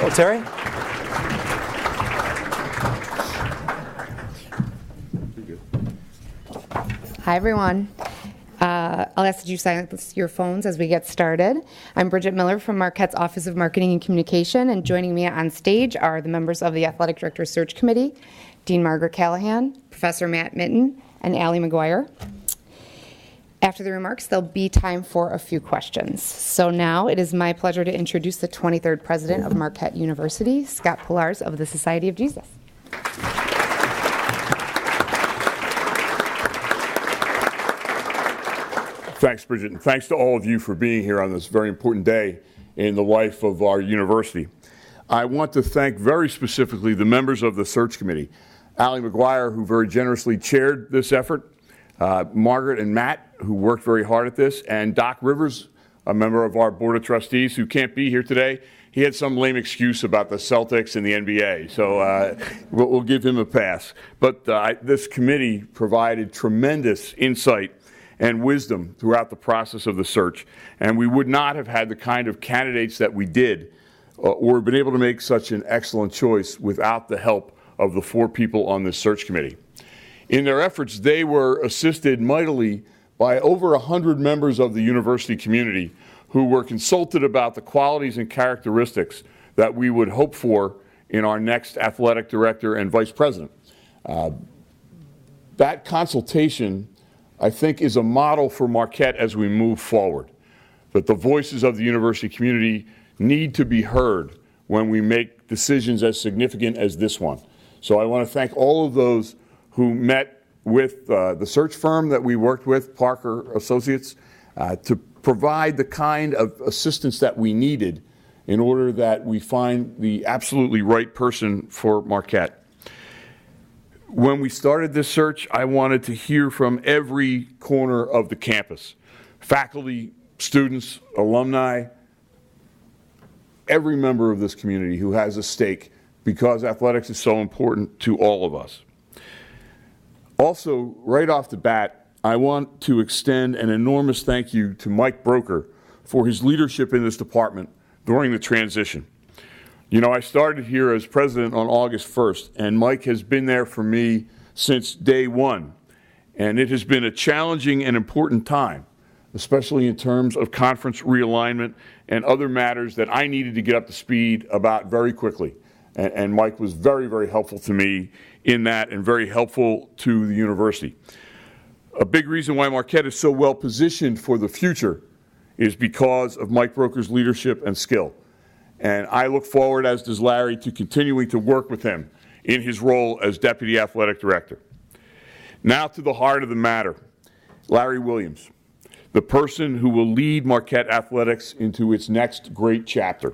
Well, Terry? Hi, everyone. I'll ask that you silence your phones as we get started. I'm Bridget Miller from Marquette's Office of Marketing and Communication, and joining me on stage are the members of the Athletic Director Search Committee, Dean Margaret Callahan, Professor Matt Mitten, and Allie McGuire. After the remarks, there'll be time for a few questions. So now it is my pleasure to introduce the 23rd President of Marquette University, Scott Pillars of the Society of Jesus. Thanks, Bridget, and thanks to all of you for being here on this very important day in the life of our university. I want to thank very specifically the members of the search committee, Allie McGuire, who very generously chaired this effort, Margaret and Matt, who worked very hard at this, and Doc Rivers, a member of our Board of Trustees who can't be here today. He had some lame excuse about the Celtics and the NBA, so we'll give him a pass. But this committee provided tremendous insight and wisdom throughout the process of the search, and we would not have had the kind of candidates that we did or been able to make such an excellent choice without the help of the 4 people on this search committee. In their efforts, they were assisted mightily by over 100 members of the university community who were consulted about the qualities and characteristics that we would hope for in our next athletic director and vice president. That consultation, I think, is a model for Marquette as we move forward, that the voices of the university community need to be heard when we make decisions as significant as this one. So I want to thank all of those who met with the search firm that we worked with, Parker Associates, to provide the kind of assistance that we needed in order that we find the absolutely right person for Marquette. When we started this search, I wanted to hear from every corner of the campus, faculty, students, alumni, every member of this community who has a stake, because athletics is so important to all of us. Also, right off the bat, I want to extend an enormous thank you to Mike Broker for his leadership in this department during the transition. You know, I started here as president on August 1st, and Mike has been there for me since day one. And it has been a challenging and important time, especially in terms of conference realignment and other matters that I needed to get up to speed about very quickly. And Mike was very, very helpful to me in that, and very helpful to the university. A big reason why Marquette is so well positioned for the future is because of Mike Broker's leadership and skill. And I look forward, as does Larry, to continuing to work with him in his role as Deputy Athletic Director. Now to the heart of the matter, Larry Williams, the person who will lead Marquette Athletics into its next great chapter.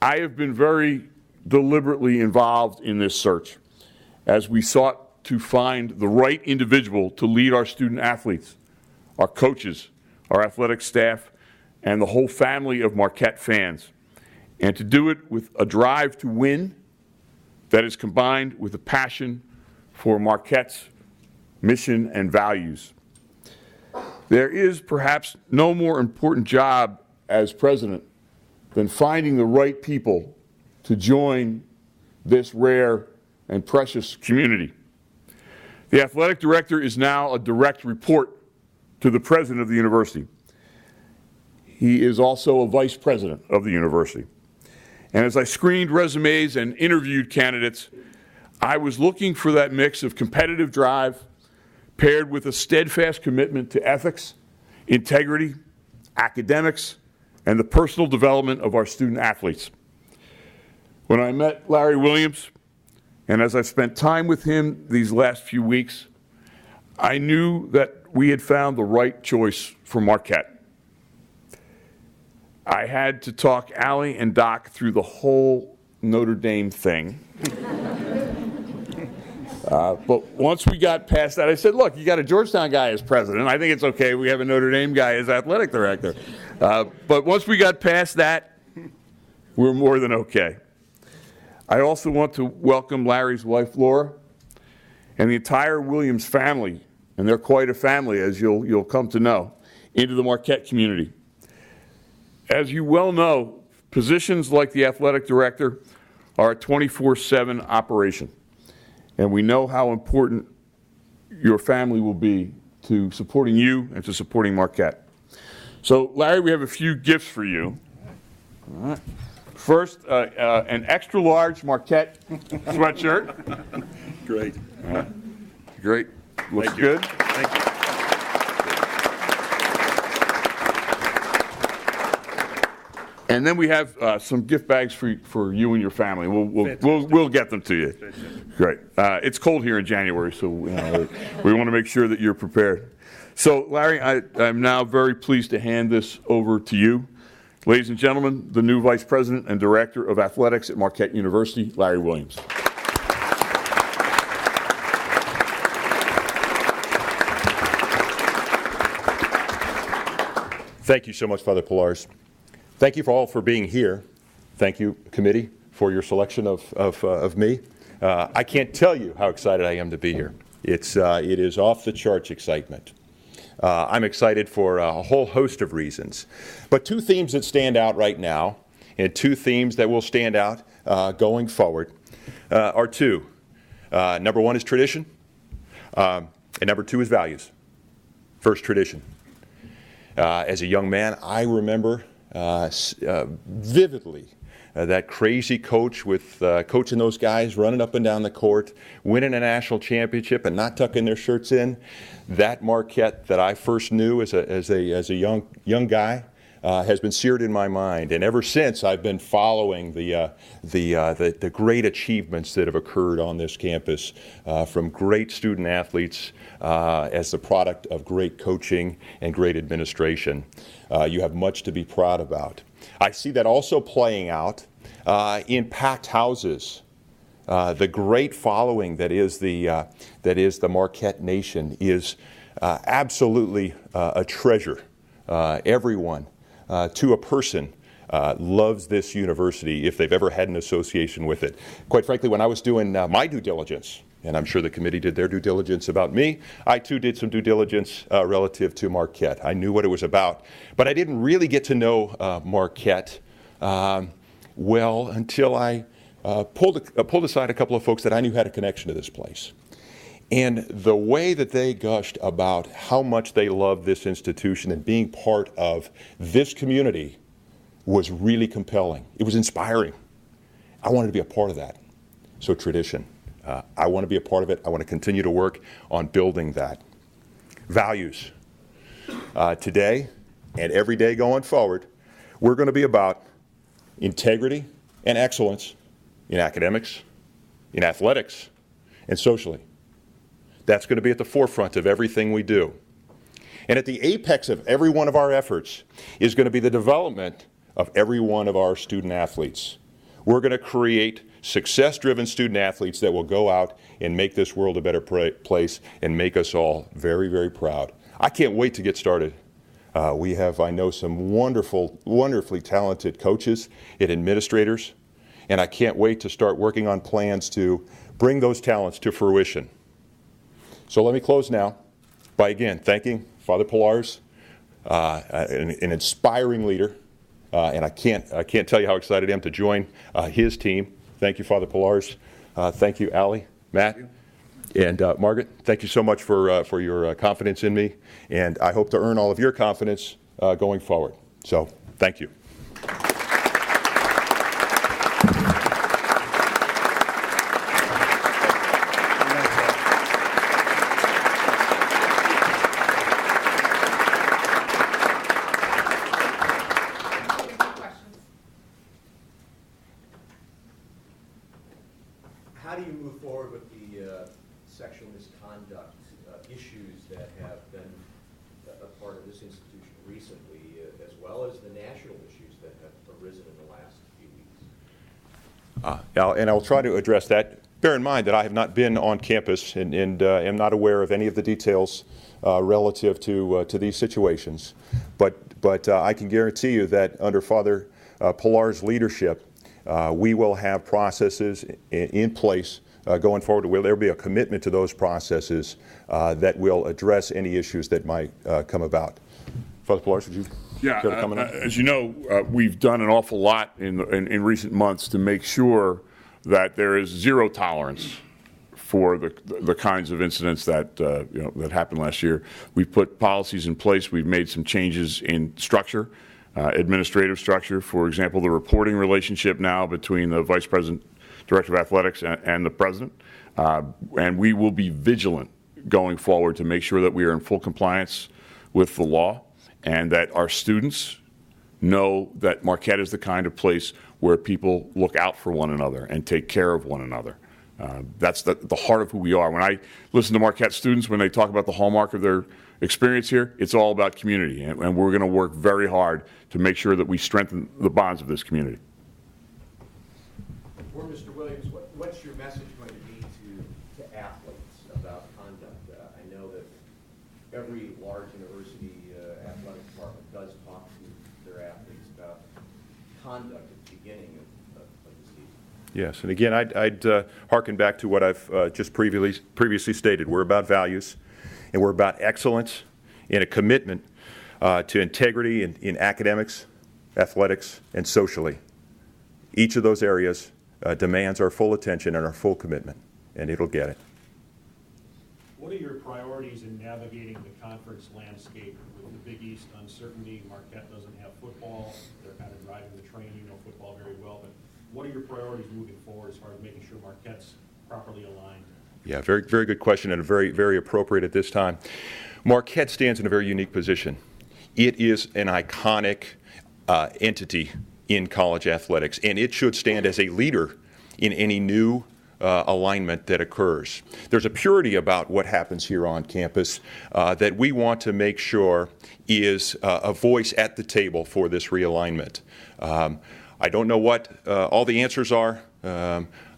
I have been very deliberately involved in this search as we sought to find the right individual to lead our student athletes, our coaches, our athletic staff, and the whole family of Marquette fans, and to do it with a drive to win that is combined with a passion for Marquette's mission and values. There is perhaps no more important job as president than finding the right people to join this rare and precious community. The athletic director is now a direct report to the president of the university. He is also a vice president of the university. And as I screened resumes and interviewed candidates, I was looking for that mix of competitive drive paired with a steadfast commitment to ethics, integrity, academics, and the personal development of our student athletes. When I met Larry Williams, and as I've spent time with him these last few weeks, I knew that we had found the right choice for Marquette. I had to talk Allie and Doc through the whole Notre Dame thing. But once we got past that, I said, look, you got a Georgetown guy as president. I think it's okay. We have a Notre Dame guy as athletic director. But once we got past that, we're more than okay. I also want to welcome Larry's wife, Laura, and the entire Williams family, and they're quite a family, as you'll come to know, into the Marquette community. As you well know, positions like the athletic director are a 24/7 operation, and we know how important your family will be to supporting you and to supporting Marquette. So, Larry, we have a few gifts for you. All right. First, an extra large Marquette sweatshirt. Great. All right. Great. Looks Thank you. good. Thank you. And then we have some gift bags for you and your family. We'll get them to you. Fantastic. Great. It's cold here in January, so we want to make sure that you're prepared. So, Larry, I'm now very pleased to hand this over to you. Ladies and gentlemen, the new Vice President and Director of Athletics at Marquette University, Larry Williams. Thank you so much, Father Pillars. Thank you all for being here. Thank you, committee, for your selection of me. I can't tell you how excited I am to be here. It is off the charts excitement. I'm excited for a whole host of reasons. But two themes that stand out right now, and two themes that will stand out going forward, are two. Number one is tradition, and number two is values. First, tradition. As a young man, I remember vividly that crazy coach with coaching those guys running up and down the court, winning a national championship and not tucking their shirts in. That Marquette that I first knew as a young guy has been seared in my mind, and ever since I've been following the great achievements that have occurred on this campus from great student athletes as the product of great coaching and great administration. You have much to be proud about. I see that also playing out in packed houses. The great following that is the Marquette Nation is absolutely a treasure. Everyone, to a person, loves this university if they've ever had an association with it. Quite frankly, when I was doing my due diligence, and I'm sure the committee did their due diligence about me, I too did some due diligence relative to Marquette. I knew what it was about, but I didn't really get to know Marquette well until I pulled aside a couple of folks that I knew had a connection to this place. And the way that they gushed about how much they love this institution and being part of this community was really compelling. It was inspiring. I wanted to be a part of that. So tradition. I want to be a part of it. I want to continue to work on building that. Values. Today and every day going forward, we're going to be about integrity and excellence in academics, in athletics, and socially. That's going to be at the forefront of everything we do. And at the apex of every one of our efforts is going to be the development of every one of our student athletes. We're going to create success-driven student athletes that will go out and make this world a better place and make us all very, very proud. I can't wait to get started. We have, I know, some wonderfully talented coaches and administrators, and I can't wait to start working on plans to bring those talents to fruition. So let me close now by again thanking Father Pillars, an inspiring leader, and I can't tell you how excited I am to join his team. Thank you, Father Pillars. Thank you, Allie, Matt, and Margaret. Thank you so much for your confidence in me, and I hope to earn all of your confidence going forward. So thank you. How do you move forward with the sexual misconduct issues that have been a part of this institution recently, as well as the national issues that have arisen in the last few weeks? And I'll try to address that. Bear in mind that I have not been on campus and am not aware of any of the details relative to these situations. But I can guarantee you that under Father Pillars' leadership, we will have processes in place going forward. Will there be a commitment to those processes that will address any issues that might come about? Father Pillars, would you? Yeah, Care to comment on? as you know, we've done an awful lot in recent months to make sure that there is zero tolerance for the kinds of incidents that that happened last year. We've put policies in place. We've made some changes in structure, administrative structure. For example, the reporting relationship now between the Vice President, Director of Athletics, and the President. And we will be vigilant going forward to make sure that we are in full compliance with the law and that our students know that Marquette is the kind of place where people look out for one another and take care of one another. That's the heart of who we are. When I listen to Marquette students, when they talk about the hallmark of their experience here, it's all about community, and we're going to work very hard to make sure that we strengthen the bonds of this community. For Mr. Williams, what's your message going to be to athletes about conduct? I know that every large university athletic department does talk to their athletes about conduct at the beginning of the season. Yes, and again, I'd hearken back to what I've just previously stated. We're about values, and we're about excellence and a commitment to integrity in academics, athletics, and socially. Each of those areas demands our full attention and our full commitment, and it'll get it. What are your priorities in navigating the conference landscape with the Big East uncertainty? Marquette doesn't have football. They're kind of driving the train. You know football very well, but what are your priorities moving forward as far as making sure Marquette's properly aligned? Yeah, very, very good question, and very, very appropriate at this time. Marquette stands in a very unique position. It is an iconic entity in college athletics, and it should stand as a leader in any new alignment that occurs. There's a purity about what happens here on campus that we want to make sure is a voice at the table for this realignment. I don't know what all the answers are.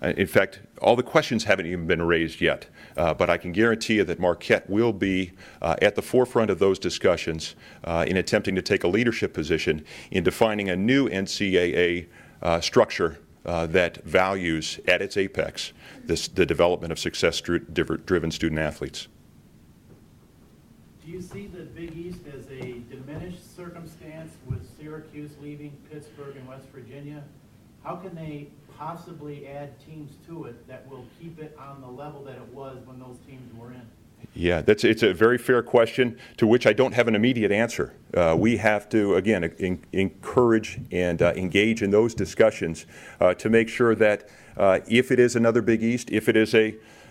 In fact, all the questions haven't even been raised yet, but I can guarantee you that Marquette will be at the forefront of those discussions in attempting to take a leadership position in defining a new NCAA structure that values at its apex the development of success-driven student athletes. Do you see the Big East as a diminished circumstance with Syracuse leaving, Pittsburgh, and West Virginia? How can they possibly add teams to it that will keep it on the level that it was when those teams were in? Yeah, it's a very fair question to which I don't have an immediate answer. We have to, again, encourage and engage in those discussions to make sure that if it is another Big East, if it is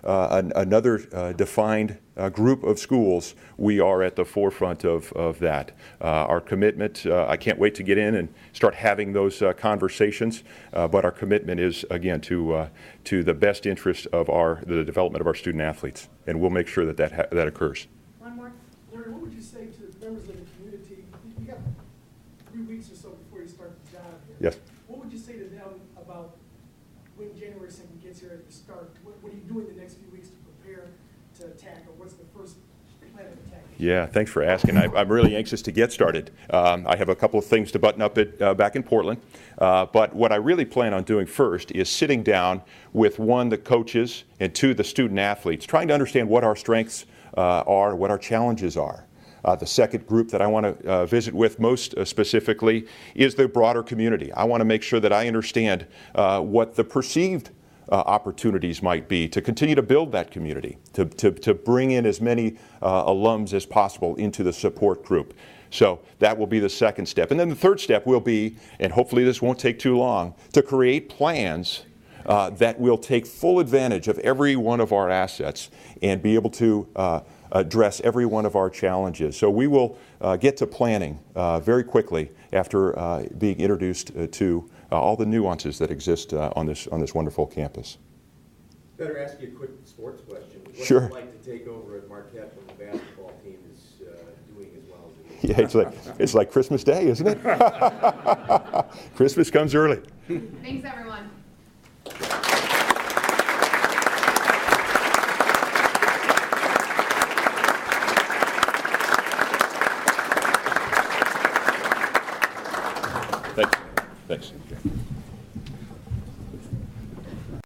another defined group of schools, we are at the forefront of that. Our commitment, I can't wait to get in and start having those conversations, but our commitment is, again, to the best interest of the development of our student athletes, and we'll make sure that occurs. One more. Larry, what would you say to members of the community? You got 3 weeks or so before you start the job here. Yes. What would you say to them about when January 2nd gets here at the start? What are you doing the next few weeks to prepare to attack, or what's the first plan of attack? Yeah, thanks for asking. I'm really anxious to get started. I have a couple of things to button up back in Portland, but what I really plan on doing first is sitting down with, one, the coaches, and two, the student athletes, trying to understand what our strengths are, what our challenges are. The second group that I want to visit with most specifically is the broader community. I want to make sure that I understand what the perceived opportunities might be to continue to build that community, to bring in as many alums as possible into the support group. So that will be the second step. And then the third step will be, and hopefully this won't take too long, to create plans that will take full advantage of every one of our assets and be able to address every one of our challenges. So we will get to planning very quickly after being introduced to all the nuances that exist on this wonderful campus. Better ask you a quick sports question. What's Sure. it like to take over at Marquette when the basketball team is doing as well as it is? Yeah, it's like Christmas Day, isn't it? Christmas comes early. Thanks, everyone. Thanks.